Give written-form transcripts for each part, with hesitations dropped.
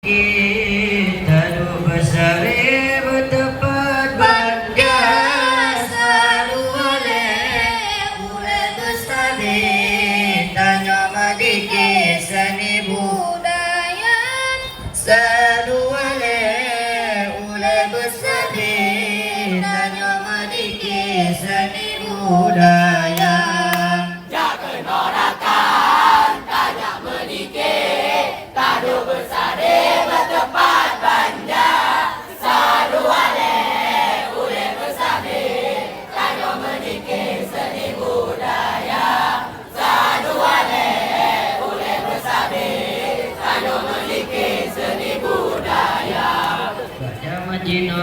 Kita bersari bertempat bangga selalu oleh bestari tanya madike seni budaya selalu oleh bestari tanya madike seni budaya. Cino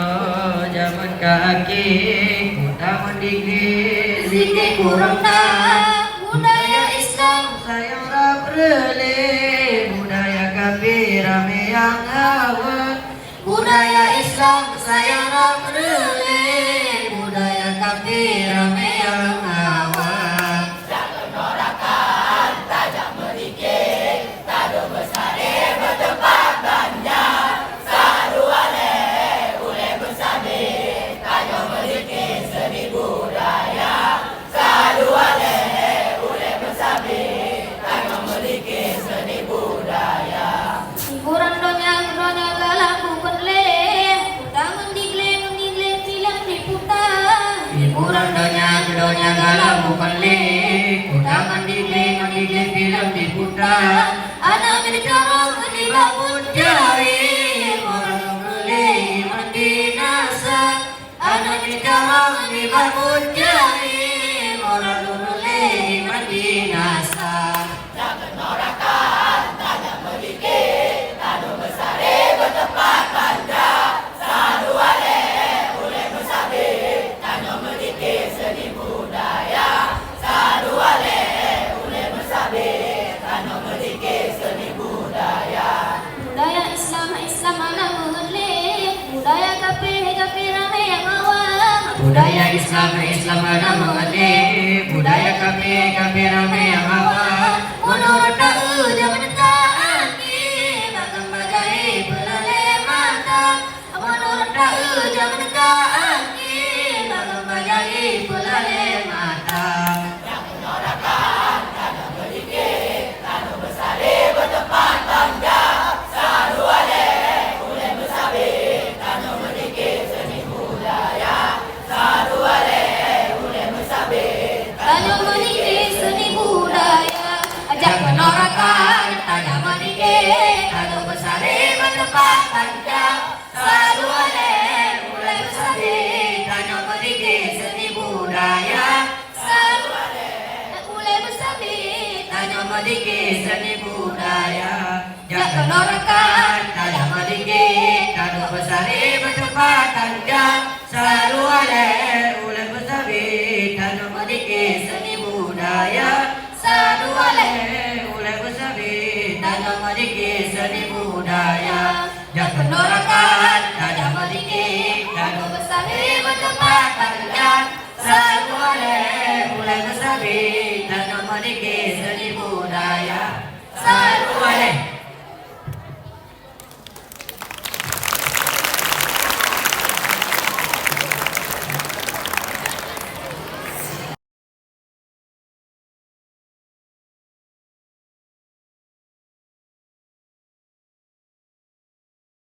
zaman kaki kuda mendikdik zikir kurangna budaya Islam sayang rabrele budaya kafir rame yang awet budaya Islam sayang rabrele budaya kafir rame yang awet jangan norakan tajam mendikdik tado besar bertempat banja donya galau bukan lek kuda mendikle film diputar anak mencarong di babun jari orang beli mandi nasa anak mencarong di babun jari orang beli mandi nasa jangan norakan tanya mendikle tado besar bertempat banda selalu oleh besabe tanya mendikle seni budaya selalu oleh besabe tanya mendikle seni budaya budaya Islam mana mengelik budaya kafir rame yang awam budaya Islam mana mengelik budaya kafir rame yang awam menurut tahu zaman taani bakal bagai pelale mata menurut tahu zaman taani bakal bagai pelale mata jangan norakan tanya mendikle tado besar bertempat bangga selalu oleh besabe tanya mendikle seni budaya selalu oleh besabe tanya mendikle seni budaya ajak menorakan tanya mendikle tado besar bertempat bangga selalu oleh besabe tanya mendikle seni budaya selalu oleh besabe tanya mendikle seni budaya jangan norakan tanya mendikle tado besar bertempat bangga selalu oleh besabe tanya mendikle seni budaya selalu oleh besabe tanya mendikle seni budaya jangan norakan tanya mendikle tado besar bertempat bangga selalu oleh besabe tanya mendikle seni budaya selalu